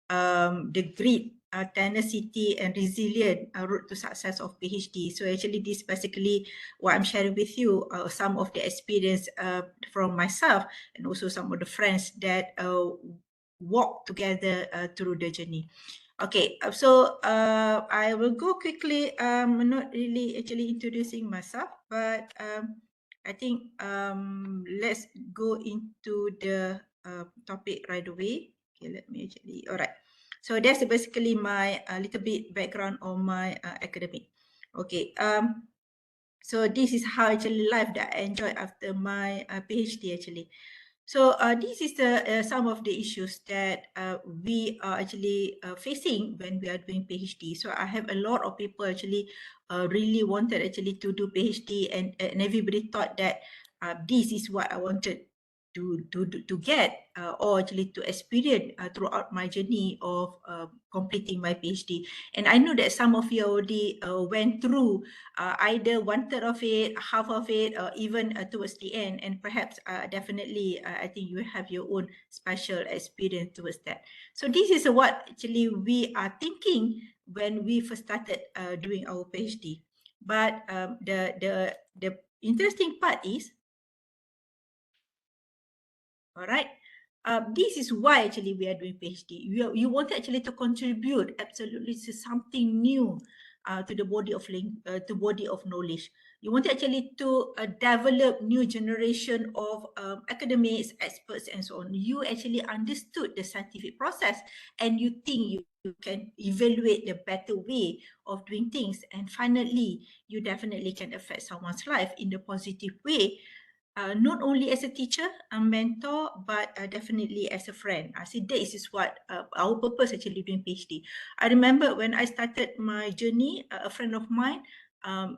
the grit, tenacity and resilient route to success of PhD. So actually this basically what I'm sharing with you, some of the experience from myself and also some of the friends that walk together through the journey. Okay, so I will go quickly. Not really actually introducing myself, but I think let's go into the topic right away. Okay, let me actually. All right. So that's basically my little bit background on my academic. Okay. So this is how actually life that I enjoy after my PhD actually. So this is the some of the issues that we are actually facing when we are doing PhD. So I have a lot of people actually really wanted actually to do PhD, and everybody thought that this is what I wanted to get or actually to experience throughout my journey of completing my PhD. And I know that some of you already went through either 1/3 of it, half of it, or even towards the end. And perhaps definitely, I think you have your own special experience towards that. So this is what actually we are thinking when we first started doing our PhD. But the interesting part is, all right. This is why actually we are doing PhD. You want actually to contribute absolutely to something new to the body of knowledge. You want actually to develop new generation of academics, experts, and so on. You actually understood the scientific process, and you think you can evaluate the better way of doing things. And finally, you definitely can affect someone's life in the positive way, not only as a teacher, a mentor, but definitely as a friend. I see this is what our purpose actually doing PhD. I remember when I started my journey, a friend of mine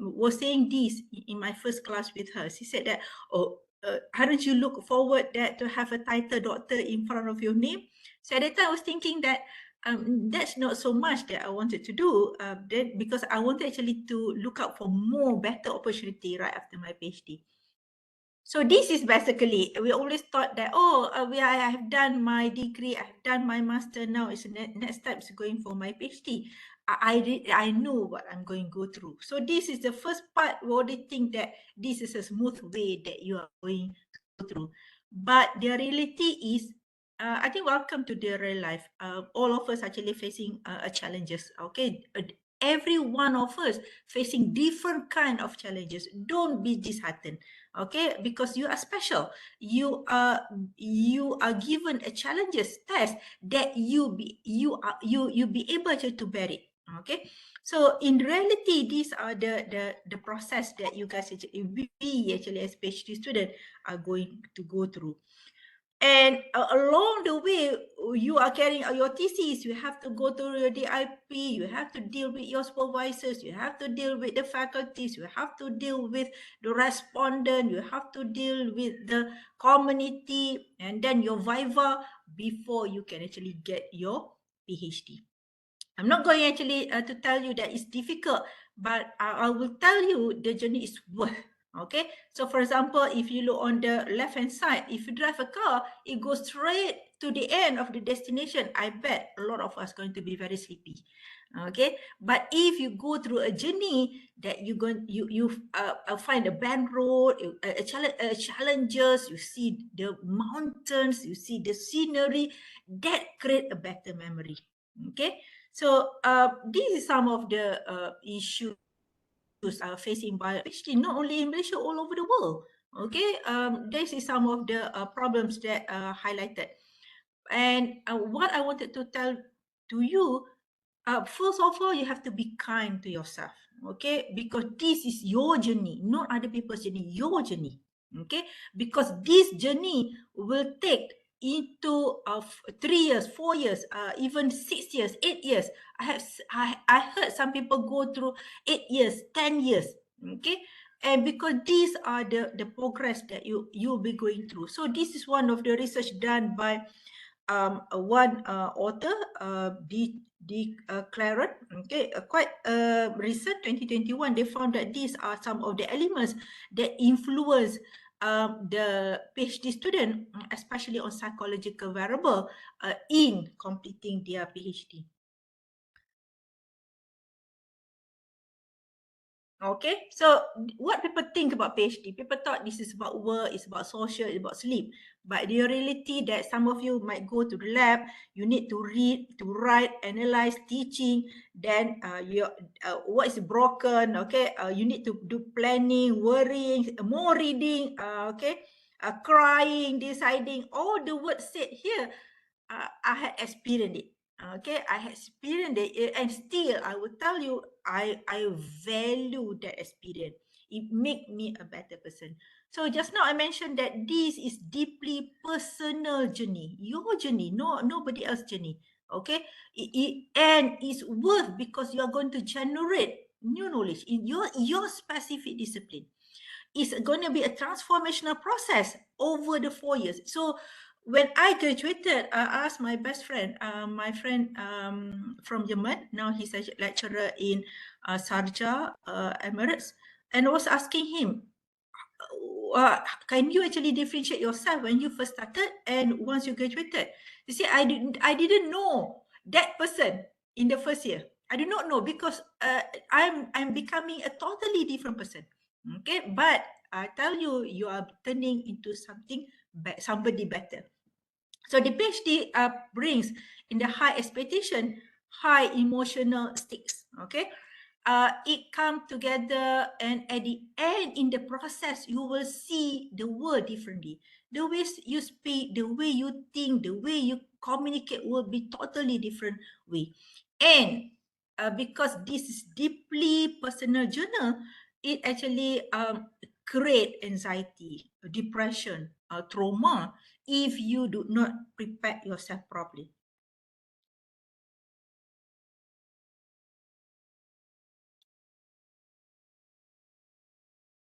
was saying this in my first class with her. She said that, oh, hadn't you look forward that to have a title doctor in front of your name? So at that time I was thinking that that's not so much that I wanted to do, because I wanted actually to look out for more better opportunity right after my PhD. So this is basically, we always thought that, I have done my degree, I've done my master, now it's next step is going for my PhD. I know what I'm going to go through. So this is the first part where they think that this is a smooth way that you are going to go through. But the reality is, I think welcome to the real life. All of us actually facing challenges, okay? Every one of us facing different kind of challenges. Don't be disheartened, okay, because you are special. You are given a challenges test that you be able to bear it, okay. So in reality, these are the process that you guys actually, we actually as PhD student are going to go through. And along the way, you are carrying your thesis, you have to go through your DIP, you have to deal with your supervisors, you have to deal with the faculties, you have to deal with the respondent, you have to deal with the community, and then your viva before you can actually get your PhD. I'm not going actually to tell you that it's difficult, but I will tell you the journey is worth. Okay, so for example, if you look on the left hand side, if you drive a car, it goes straight to the end of the destination. I bet a lot of us going to be very sleepy. Okay, but if you go through a journey that you find a bend road, challenges, you see the mountains, you see the scenery, that create a better memory. Okay, so this is some of the issues facing by PhD, not only in Malaysia, all over the world. Okay, this is some of the problems that highlighted. And what I wanted to tell to you, first of all, you have to be kind to yourself, okay? Because this is your journey, not other people's journey, your journey, okay? Because this journey will take into 3 years, 4 years, even 6 years, 8 years. I heard some people go through 8 years, 10 years, okay? And because these are the progress that you'll be going through. So this is one of the research done by one author, Claret, okay, quite recent, 2021, they found that these are some of the elements that influence the PhD student, especially on psychological variable, in completing their PhD. Okay, so what people think about PhD? People thought this is about work, it's about social, it's about sleep. But the reality that some of you might go to the lab, you need to read, to write, analyze, teaching. Then what is broken? Okay, you need to do planning, worrying, more reading. Okay, crying, deciding. All the words said here, I had experienced it. Okay, I had experienced it, and still I will tell you, I value that experience. It make me a better person. So just now I mentioned that this is deeply personal journey, your journey, nobody else journey. Okay, and it's worth because you are going to generate new knowledge in your specific discipline. It's going to be a transformational process over the 4 years. So when I graduated, I asked my best friend, my friend from Yemen. Now he's a lecturer in Sharjah, Emirates, and I was asking him, can you actually differentiate yourself when you first started and once you graduated? You see, I didn't know that person in the first year. I did not know because I'm becoming a totally different person. Okay, but I tell you, you are turning into somebody better. So the PhD brings in the high expectation, high emotional stakes. Okay, it come together, and at the end, in the process, you will see the world differently. The way you speak, the way you think, the way you communicate will be totally different way. And because this is deeply personal journal, it actually create anxiety, depression, trauma if you do not prepare yourself properly.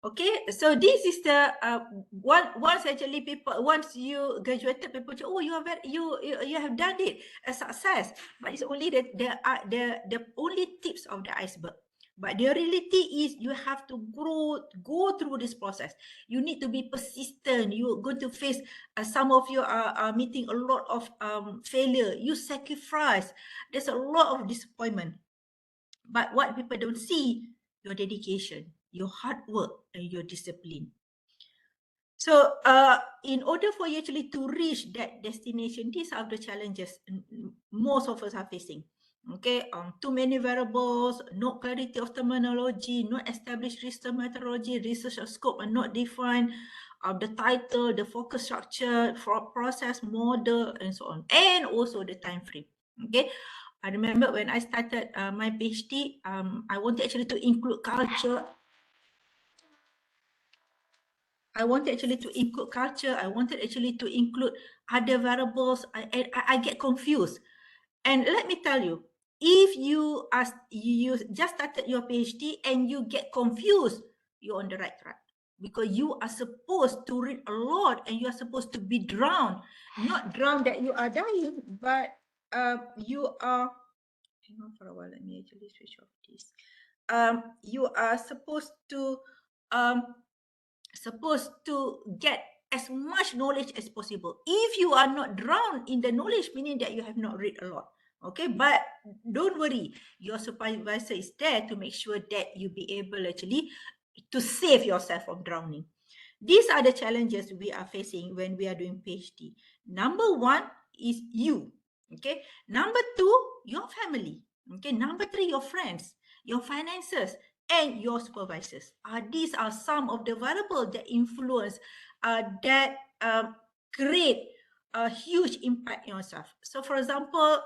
Okay, so this is the once actually people, once you graduated, people say, oh, you are very, you have done it, a success. But it's only the only tips of the iceberg. But the reality is you have to go through this process. You need to be persistent. You're going to face, some of you are meeting a lot of failure. You sacrifice. There's a lot of disappointment. But what people don't see, your dedication, your hard work, and your discipline. So, in order for you actually to reach that destination, these are the challenges most of us are facing. Okay, too many variables, no clarity of terminology, no established research methodology, research scope are not defined, the title, the focus structure, for process model, and so on, and also the time frame. Okay, I remember when I started my PhD, I wanted actually to include culture. I wanted actually to include culture. I wanted actually to include other variables. I get confused. And let me tell you, if you just started your PhD and you get confused, you're on the right track. Because you are supposed to read a lot and you are supposed to be drowned. Not drowned that you are dying, but you are, hang on for a while, let me actually switch off this. You are um, supposed to get as much knowledge as possible. If you are not drowned in the knowledge, meaning that you have not read a lot. Okay, but don't worry, your supervisor is there to make sure that you be able actually to save yourself from drowning. These are the challenges we are facing when we are doing PhD. Number one is you. Okay. Number two, your family. Okay. Number three, your friends, your finances, and your supervisors. These are some of the variables that influence, that create a huge impact in yourself. So, for example,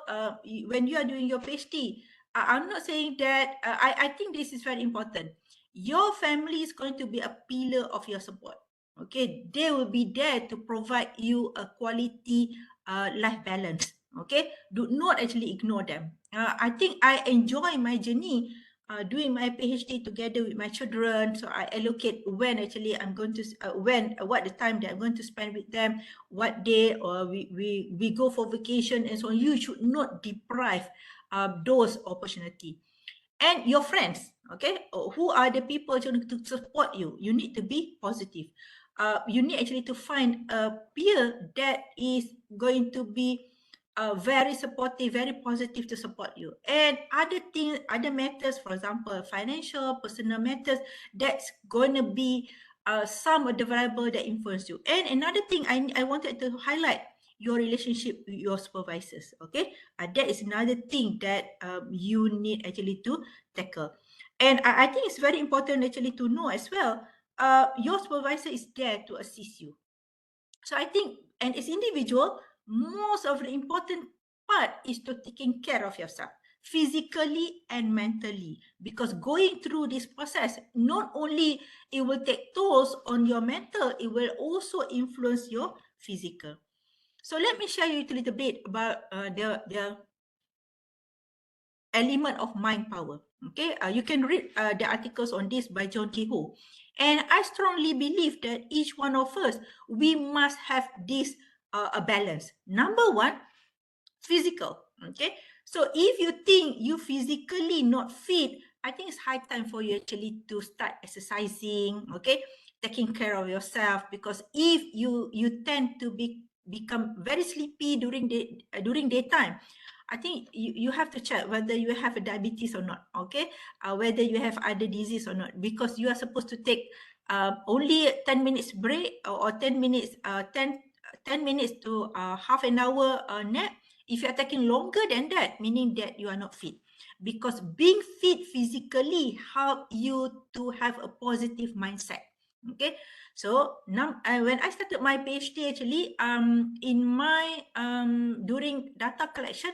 when you are doing your PhD, I'm not saying that, I think this is very important. Your family is going to be a pillar of your support. Okay, they will be there to provide you a quality life balance. Okay, do not actually ignore them. I think I enjoy my journey doing my PhD together with my children. So I allocate when actually I'm going to, what the time that I'm going to spend with them, what day, or we go for vacation and so on. You should not deprive those opportunity. And your friends, okay, who are the people to support you. You need to be positive. you need actually to find a peer that is going to be very supportive, very positive to support you. And other things, other matters, for example, financial, personal matters, that's going to be some of the variable that influence you. And another thing I wanted to highlight, your relationship with your supervisors. Okay, that is another thing that you need actually to tackle. And I think it's very important actually to know as well, your supervisor is there to assist you. So I think, and as individual, most of the important part is to taking care of yourself physically and mentally, because going through this process, not only it will take tolls on your mental, it will also influence your physical. So let me share you a little bit about the element of mind power. Okay, you can read the articles on this by John Kehoe. And I strongly believe that each one of us, we must have this a balance. Number one, physical. Okay, so if you think you physically not fit, I think it's high time for you actually to start exercising. Okay, taking care of yourself, because if you tend to become very sleepy during daytime, I think you have to check whether you have a diabetes or not. Okay, whether you have other disease or not, because you are supposed to take only 10 minutes break, or 10 minutes 10 minutes to half an hour nap. If you are taking longer than that, meaning that you are not fit. Because being fit physically help you to have a positive mindset. Okay, so now when I started my PhD, actually, in my during data collection,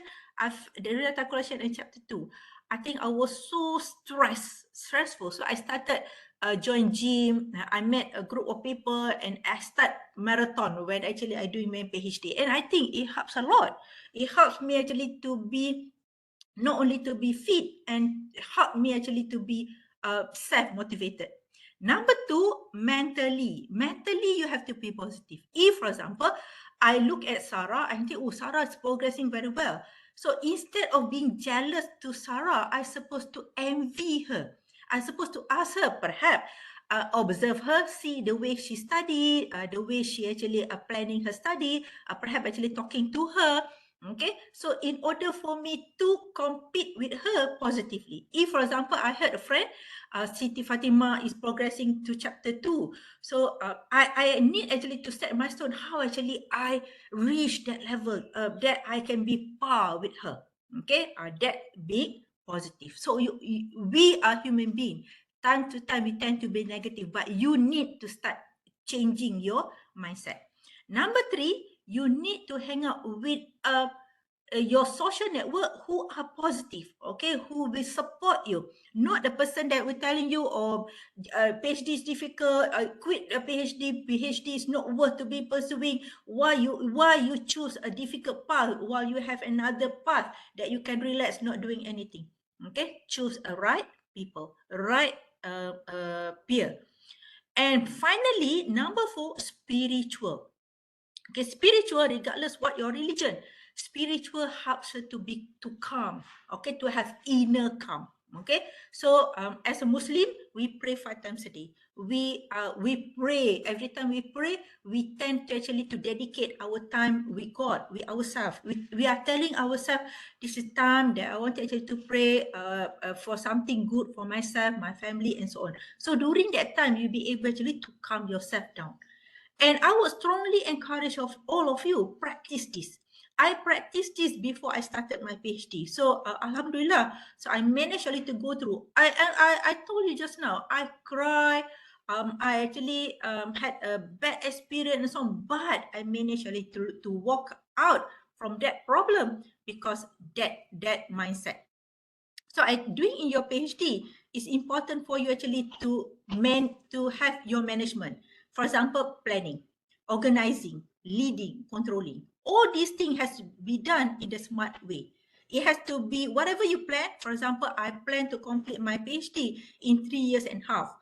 during data collection in chapter 2, I think I was so stressful. So I started join gym. I met a group of people and I start marathon when actually I doing my PhD. And I think it helps a lot. It helps me actually to be, not only to be fit, and help me actually to be self-motivated. Number two, mentally. Mentally, you have to be positive. If, for example, I look at Sarah and think, oh, Sarah is progressing very well. So instead of being jealous to Sarah, I supposed to envy her. I supposed to ask her, perhaps, observe her, see the way she studied, the way she actually planning her study, perhaps actually talking to her. Okay, so in order for me to compete with her positively, if, for example, I heard a friend, Siti Fatima is progressing to chapter 2, so I need actually to set a milestone how actually I reach that level, that I can be par with her. Okay, that being positive. So we are human beings. Time to time, we tend to be negative, but you need to start changing your mindset. Number three, you need to hang out with your social network who are positive, okay, who will support you, not the person that will telling you, oh, PhD is difficult, quit a PhD is not worth to be pursuing. Why you choose a difficult path while you have another path that you can relax not doing anything. Okay, choose a right people, right peer. And finally, number four, spiritual. Okay, spiritual, regardless what your religion, spiritual helps her to calm, okay, to have inner calm. Okay, so as a Muslim, we pray 5 times a day. We pray every time we pray. We tend to actually to dedicate our time with God, with ourselves. We are telling ourselves, this is time that I want actually to pray for something good for myself, my family, and so on. So during that time, you'll be able actually to calm yourself down. And I would strongly encourage of all of you, practice this. I practiced this before I started my PhD. So Alhamdulillah, so I managed actually to go through. I told you just now, I cried. I actually had a bad experience and so on, but I managed actually to walk out from that problem because that mindset. So doing in your PhD, it's important for you actually to have your management. For example, planning, organizing, leading, controlling. All these things has to be done in the smart way. It has to be whatever you plan. For example, I plan to complete my PhD in 3 years and a half.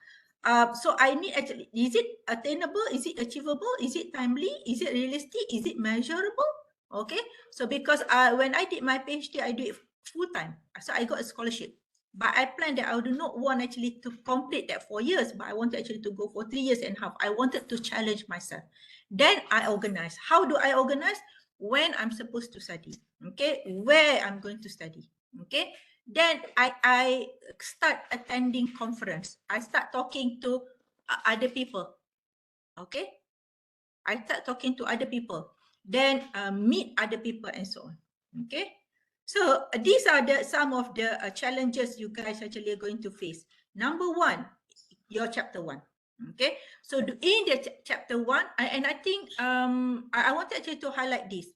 So I need actually, is it attainable? Is it achievable? Is it timely? Is it realistic? Is it measurable? Okay. So because when I did my PhD, I do it full time. So I got a scholarship. But I planned that I do not want actually to complete that 4 years, but I wanted actually to go for 3 years and a half. I wanted to challenge myself. Then I organize. How do I organize? When I'm supposed to study, okay? Where I'm going to study, okay? Then I start attending conference. I start talking to other people, okay? I start talking to other people. Then meet other people and so on, okay? So these are some of the challenges you guys actually are going to face. Number one, your chapter one. Okay, so in the chapter one, and I think I want actually to highlight this.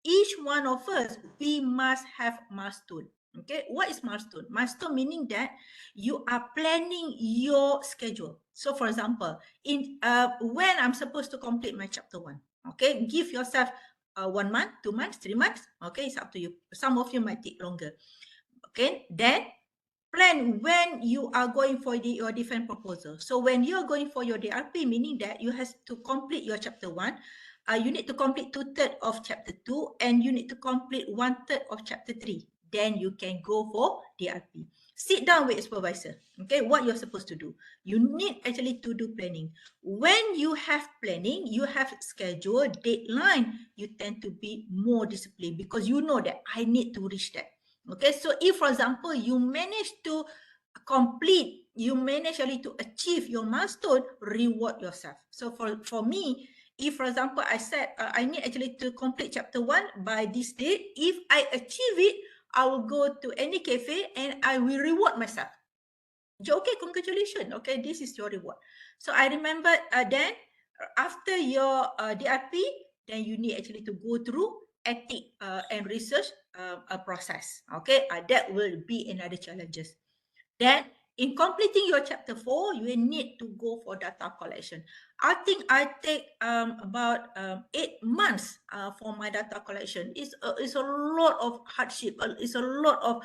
Each one of us, we must have milestone. Okay, what is milestone? Milestone meaning that you are planning your schedule. So for example, in when I'm supposed to complete my chapter one, okay, give yourself 1 month, 2 months, 3 months. Okay, it's up to you. Some of you might take longer. Okay, then plan when you are going for your defense proposal. So when you're going for your DRP, meaning that you have to complete your chapter one, you need to complete 2/3 of chapter 2 and you need to complete 1/3 of chapter 3. Then you can go for DRP. Sit down with a supervisor. Okay, what you're supposed to do. You need actually to do planning. When you have planning, you have schedule, deadline, you tend to be more disciplined because you know that I need to reach that. Okay, so if for example you manage to complete, you manage actually to achieve your milestone, reward yourself. So for me, if for example I said I need actually to complete chapter one by this date, if I achieve it, I will go to any cafe and I will reward myself. Okay, congratulations. Okay, this is your reward. So I remember then after your DRP, then you need actually to go through ethic and research process. Okay, that will be another challenges. Then in completing your chapter 4, you will need to go for data collection. I think I take about 8 months for my data collection. It's a lot of hardship, it's a lot of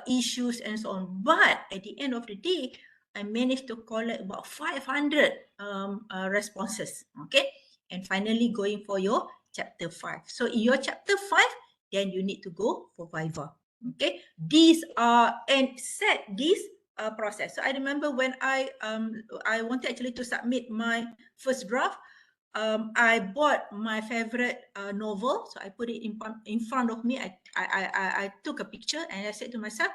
issues and so on. But at the end of the day, I managed to collect about 500 responses. Okay, and finally going for your chapter 5. So in your chapter 5, then you need to go for Viva. Okay, these are and set this process. So I remember when I wanted actually to submit my first draft, I bought my favorite novel, so I put it in front of me. I took a picture and I said to myself,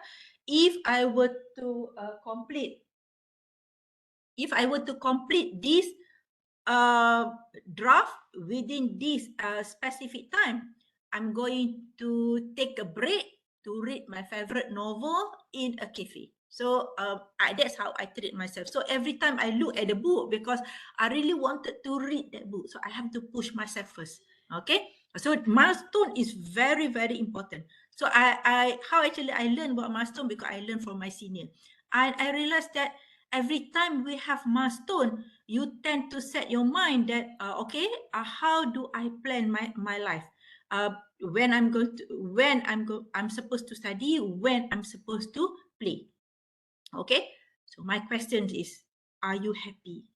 if I were to complete, this draft within this specific time, I'm going to take a break to read my favorite novel in a cafe. So that's how I treat myself. So every time I look at the book, because I really wanted to read that book, so I have to push myself first. Okay. So milestone is very, very important. So how actually I learned about milestone, because I learned from my senior. And I realized that every time we have milestone, you tend to set your mind that okay, how do I plan my life? When I'm supposed to study, when I'm supposed to play. Okay, so my question is, are you happy?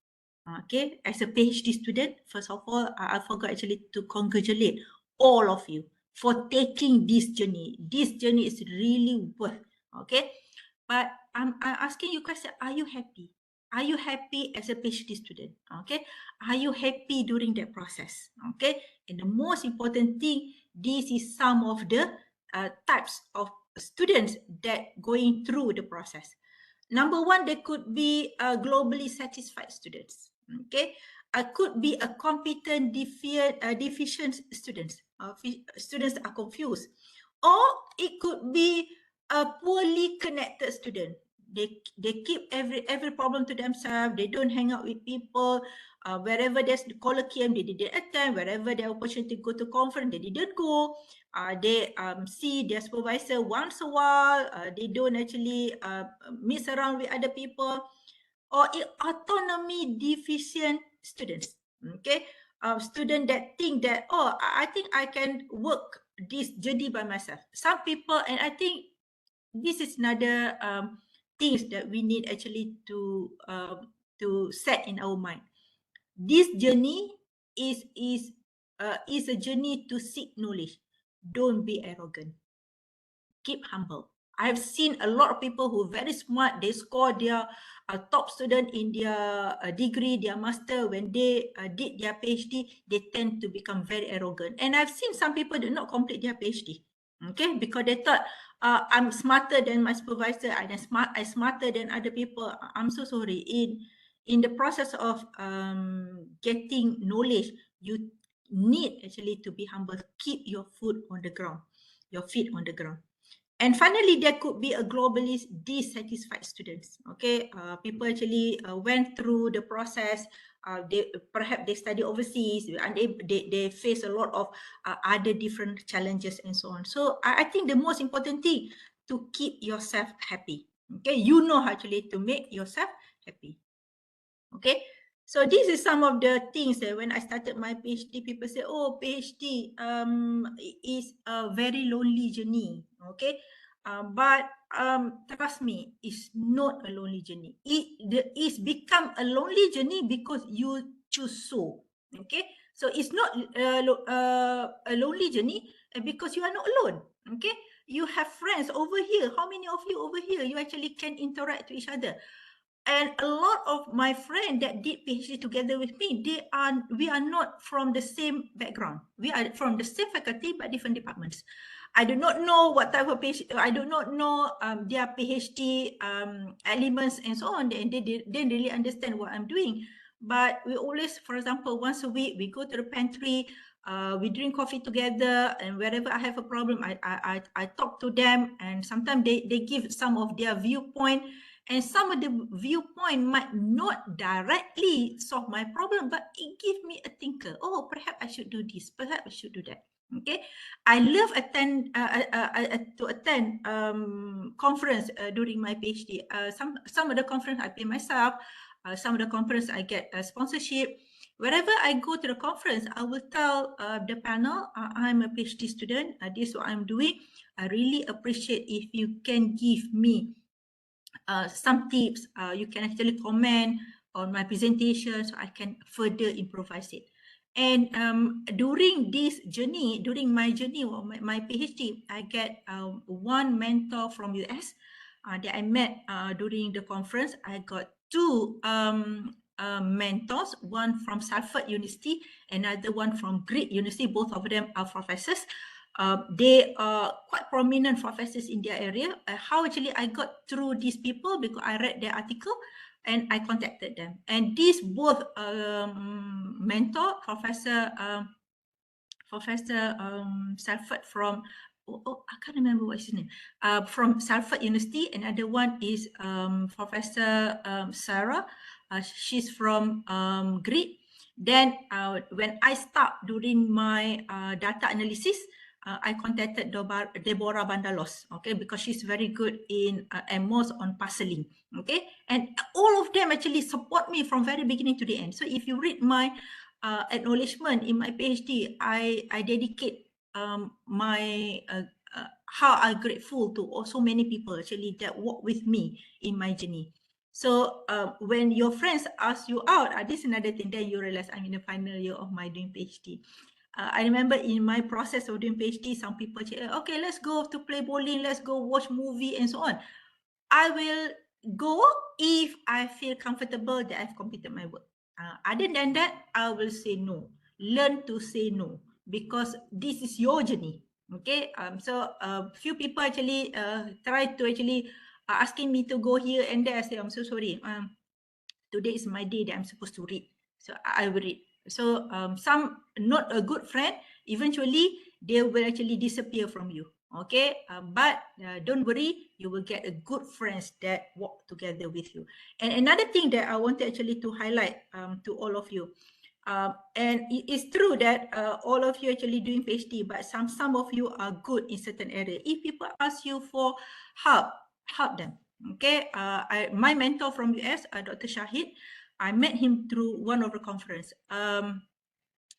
Okay, as a PhD student, first of all, I forgot actually to congratulate all of you for taking this journey. This journey is really worth. Okay, but I'm asking you question, are you happy? Are you happy as a PhD student? Okay, are you happy during that process? Okay, and the most important thing, this is some of the types of students that going through the process. Number one, they could be globally satisfied students. Okay, could be a competent deficient students. Students are confused, or it could be a poorly connected student. They keep every problem to themselves. They don't hang out with people. Wherever there's the colloquium, they didn't attend. Wherever the opportunity to go to conference, they didn't go. They see their supervisor once a while. They don't actually mix around with other people, or autonomy deficient students. Okay, student that think that, oh, I think I can work this journey by myself. Some people, and I think this is another things that we need actually to set in our mind. This journey is a journey to seek knowledge. Don't be arrogant. Keep humble. I've seen a lot of people who are very smart. They score their top student in their degree, their master. When they did their PhD, they tend to become very arrogant. And I've seen some people do not complete their PhD, okay, because they thought I'm smarter than my supervisor. I'm smarter than other people. I'm so sorry. In the process of getting knowledge, you need actually to be humble. Keep your foot on the ground, your feet on the ground. And finally, there could be a globally dissatisfied students. Okay, people actually went through the process. Perhaps they study overseas and they face a lot of other different challenges and so on. So I think the most important thing to keep yourself happy. Okay, you know actually to make yourself happy. Okay, so this is some of the things that when I started my PhD, people say, oh, PhD is a very lonely journey. Okay, but trust me, it's not a lonely journey. It's become a lonely journey because you choose so. Okay, so it's not a lonely journey because you are not alone. Okay, you have friends over here. How many of you over here you actually can interact with each other? And a lot of my friends that did PhD together with me, we are not from the same background. We are from the same faculty but different departments. I do not know what type of PhD. I do not know their PhD elements and so on. And they didn't really understand what I'm doing. But we always, for example, once a week we go to the pantry. We drink coffee together, and wherever I have a problem, I talk to them, and sometimes they give some of their viewpoint. And some of the viewpoint might not directly solve my problem, but it gives me a thinker. Oh, perhaps I should do this. Perhaps I should do that. Okay, I love to attend conference during my PhD. Some of the conference I pay myself. Some of the conference I get a sponsorship. Wherever I go to the conference, I will tell the panel, I'm a PhD student. This is what I'm doing. I really appreciate if you can give me some tips. You can actually comment on my presentation so I can further improvise it. And during this journey, during my journey or my PhD, I get one mentor from US that I met during the conference. I got two mentors, one from Salford University, another one from Greek University. Both of them are professors. They are quite prominent professors in their area. How actually I got through these people? Because I read their article and I contacted them. And these both mentor, Professor Salford from, I can't remember what's his name, from Salford University. Another one is Professor Sarah. She's from Greek. Then when I start during my data analysis, I contacted Deborah Bandalos, okay, because she's very good in and most on parceling, okay, and all of them actually support me from very beginning to the end. So if you read my acknowledgement in my PhD, I dedicate my how I'm grateful to so many people actually that work with me in my journey. So when your friends ask you out, this is another thing, then you realize I'm in the final year of my doing PhD. I remember in my process of doing PhD, some people say, okay, let's go to play bowling, let's go watch movie and so on. I will go if I feel comfortable that I've completed my work. Other than that, I will say no. Learn to say no because this is your journey. Okay. So few people actually try to actually asking me to go here and there. I say, I'm so sorry. Today is my day that I'm supposed to read. So I will read. So some not a good friend, eventually they will actually disappear from you. Okay, but don't worry, you will get a good friends that walk together with you. And another thing that I want actually to highlight to all of you, and it's true that all of you actually doing PhD, but some of you are good in certain area. If people ask you for help, help them. Okay, my mentor from US, Dr. Shahid, I met him through one of the conference.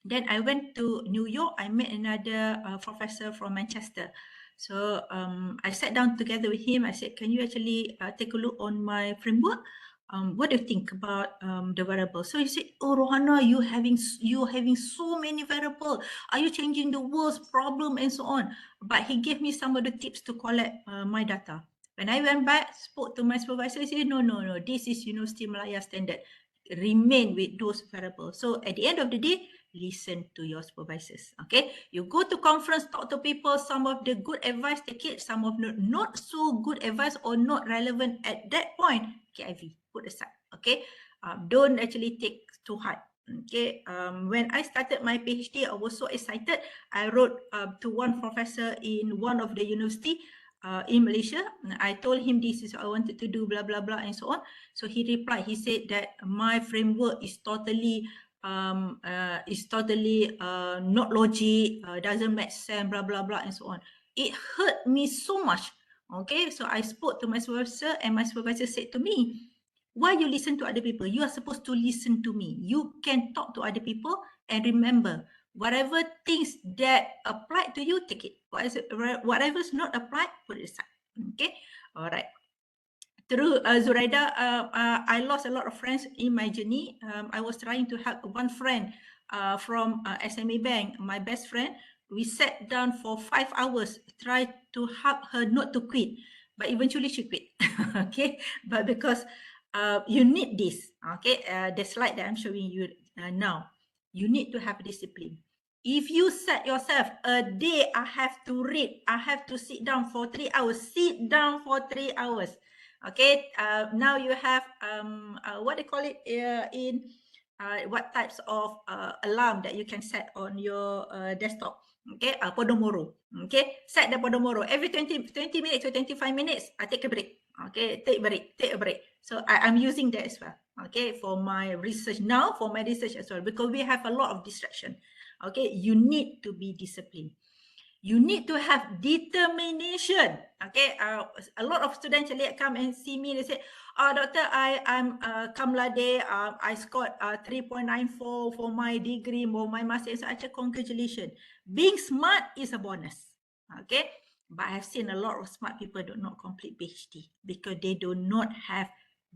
Then I went to New York. I met another professor from Manchester. So I sat down together with him. I said, can you actually take a look on my framework? what do you think about the variable? So he said, oh, Rohana, you're having so many variable. Are you changing the world's problem and so on? But he gave me some of the tips to collect my data. When I went back, spoke to my supervisor, he said, no, this is University Malaya standard. Remain with those variables. So at the end of the day, listen to your supervisors. Okay, you go to conference, talk to people. Some of the good advice take it, some of the not so good advice or not relevant at that point, KIV, put aside. Okay, don't actually take too hard. Okay, when I started my PhD, I was so excited. I wrote to one professor in one of the university in Malaysia. I told him this is what I wanted to do, blah, blah, blah, and so on. So he replied, he said that my framework is totally not logic, doesn't make sense, blah, blah, blah, and so on. It hurt me so much. Okay, so I spoke to my supervisor and my supervisor said to me, why you listen to other people? You are supposed to listen to me. You can talk to other people and remember, whatever things that apply to you, take it. Whatever is not applied, put it aside. Okay, all right. Through Zuraida, I lost a lot of friends in my journey. I was trying to help one friend from SME Bank, my best friend. We sat down for 5 hours, tried to help her not to quit, but eventually she quit. Okay, but because you need this, okay, the slide that I'm showing you now, you need to have discipline. If you set yourself a day, I have to read, I have to sit down for 3 hours, sit down for 3 hours. Okay, now you have what they call it in what types of alarm that you can set on your desktop. Okay, Podomoro. Okay, set the Podomoro every 20 minutes to 25 minutes. I take a break. Okay, take a break. So I'm using that as well. Okay, for my research now, for my research as well, because we have a lot of distraction. Okay, you need to be disciplined. You need to have determination. Okay, a lot of students actually come and see me. They say, "Oh, doctor, I'm Kamlade. I scored 3.94 for my degree, for my master's." I say, congratulations. Being smart is a bonus. Okay, but I've seen a lot of smart people do not complete PhD because they do not have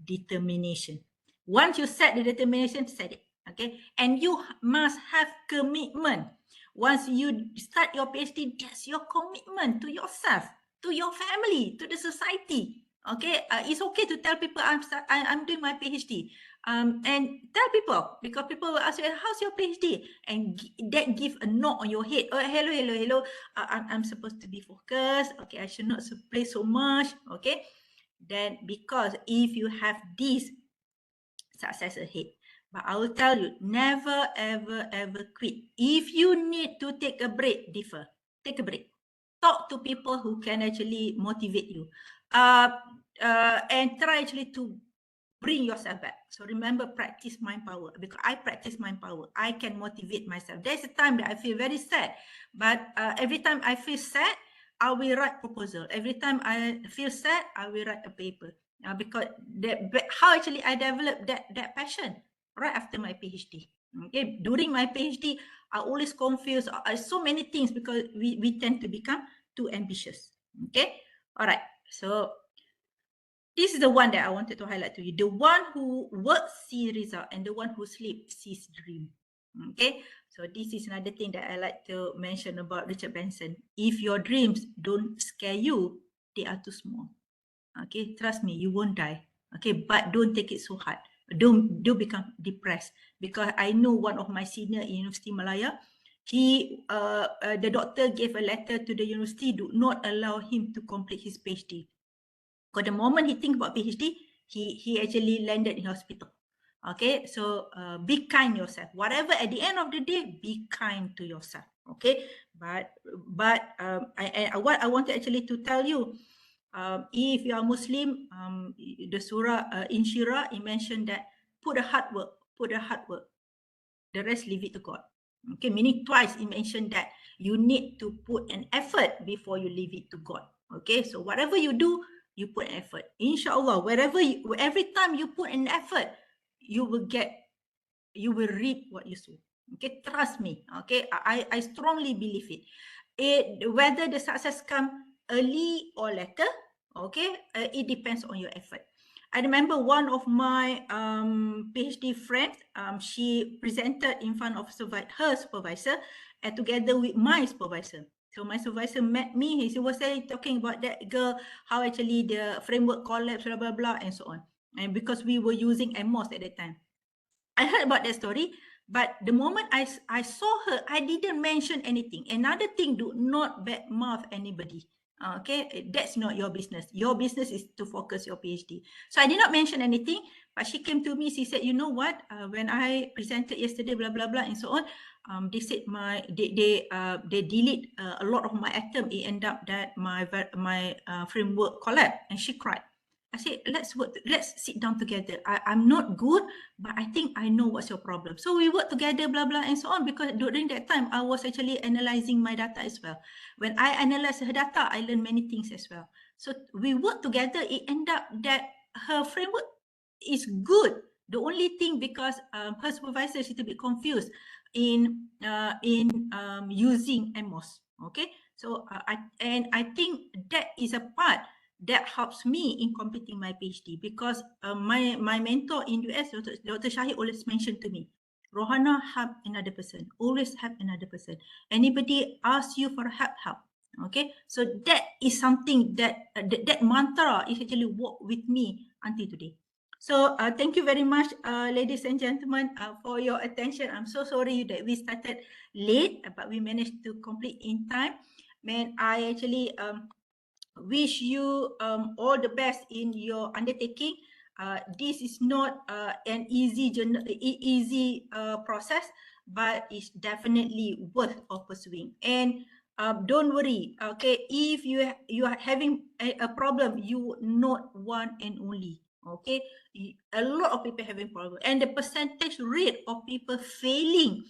determination. Once you set the determination, set it. Okay, and you must have commitment. Once you start your PhD, that's your commitment to yourself, to your family, to the society. Okay, it's okay to tell people I'm doing my PhD, and tell people, because people will ask you, how's your PhD, and that give a knock on your head. Oh, hello. I'm supposed to be focused. Okay, I should not play so much. Okay, then because if you have this, success ahead. But I will tell you, never, ever quit. If you need to take a break, defer. Take a break. Talk to people who can actually motivate you. And try actually to bring yourself back. So remember, practice mind power. Because I practice mind power, I can motivate myself. There's a time that I feel very sad. But every time I feel sad, I will write proposal. Every time I feel sad, I will write a paper. Because how actually I developed that passion right after my PhD. Okay, during my PhD, I always confused so many things because we tend to become too ambitious. Okay, all right. So this is the one that I wanted to highlight to you. The one who works sees result, and the one who sleeps sees dream. Okay, so this is another thing that I like to mention about Richard Branson. If your dreams don't scare you, they are too small. Okay, trust me, you won't die. Okay, but don't take it so hard. Don't become depressed, because I know one of my senior in University Malaya, the doctor gave a letter to the university, do not allow him to complete his PhD. Because the moment he think about PhD, he actually landed in hospital. Okay, so be kind yourself. Whatever, at the end of the day, be kind to yourself. Okay, but what I wanted actually to tell you, if you are Muslim, the surah in Shira, it mentioned that put the hard work, the rest leave it to God. Okay, meaning twice it mentioned that you need to put an effort before you leave it to God. Okay, so whatever you do, you put an effort. Inshallah, every time you put an effort, you will reap what you sow. Okay, trust me. Okay, I strongly believe it. Whether the success come early or later, okay, it depends on your effort. I remember one of my PhD friends, she presented in front of her supervisor and together with my supervisor. So my supervisor met me, he was talking about that girl, how actually the framework collapsed, blah, blah, blah, and so on. And because we were using MOS at that time. I heard about that story, but the moment I saw her, I didn't mention anything. Another thing, do not badmouth anybody. Okay, that's not your business. Your business is to focus your PhD. So I did not mention anything, but she came to me. She said, "You know what? When I presented yesterday, blah blah blah, and so on, they said they delete a lot of my atom. It ended up that my framework collapsed," and she cried. I said, let's sit down together. I'm not good, but I think I know what's your problem. So we work together, blah, blah, and so on, because during that time, I was actually analyzing my data as well. When I analyze her data, I learn many things as well. So we work together, it ended up that her framework is good. The only thing, because her supervisor is a little bit confused in using MOS, okay? So I think that is a part that helps me in completing my PhD, because my mentor in US, Dr. Shahid, always mentioned to me, Rohana, help another person. Always help another person. Anybody asks you for help. Okay, so that is something that that mantra is actually walk with me until today. So thank you very much, ladies and gentlemen, for your attention. I'm so sorry that we started late, but we managed to complete in time. Man, I actually wish you all the best in your undertaking. This is not an easy process, but it's definitely worth of pursuing. And don't worry, okay? If you are having a problem, you not one and only. Okay, a lot of people having problem, and the percentage rate of people failing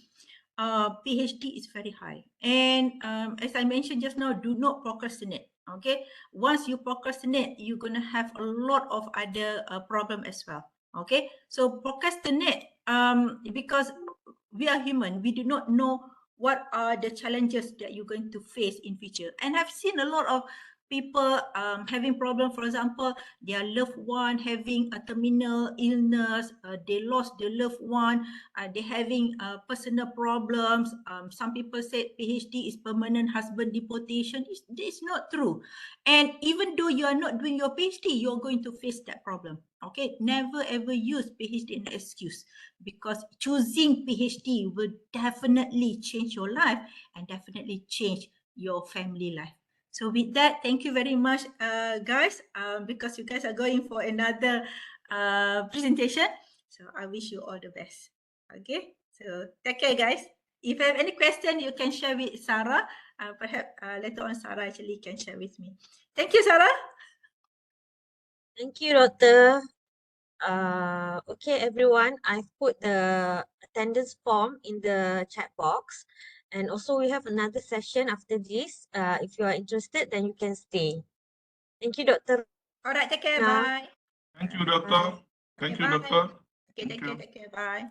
PhD is very high. And as I mentioned just now, do not procrastinate. Okay, once you procrastinate, you're gonna have a lot of other problem as well. Okay, so procrastinate because we are human. We do not know what are the challenges that you're going to face in future. And I've seen a lot of people having problem. For example, their loved one having a terminal illness, they lost their loved one, they're having personal problems. Some people say PhD is permanent husband deportation. It's not true. And even though you are not doing your PhD, you're going to face that problem. Okay, never ever use PhD as an excuse, because choosing PhD will definitely change your life and definitely change your family life. So with that, thank you very much, guys, because you guys are going for another presentation. So I wish you all the best. Okay, so take care, guys. If you have any question, you can share with Sarah. Perhaps later on, Sarah actually can share with me. Thank you, Sarah. Thank you, Doctor. Okay, everyone, I've put the attendance form in the chat box. And also we have another session after this. If you are interested, then you can stay. Thank you, Doctor. All right, take care. Bye. Thank you, Doctor. Bye. Thank Okay, you, bye. Doctor. Okay, take care. Take care. Bye.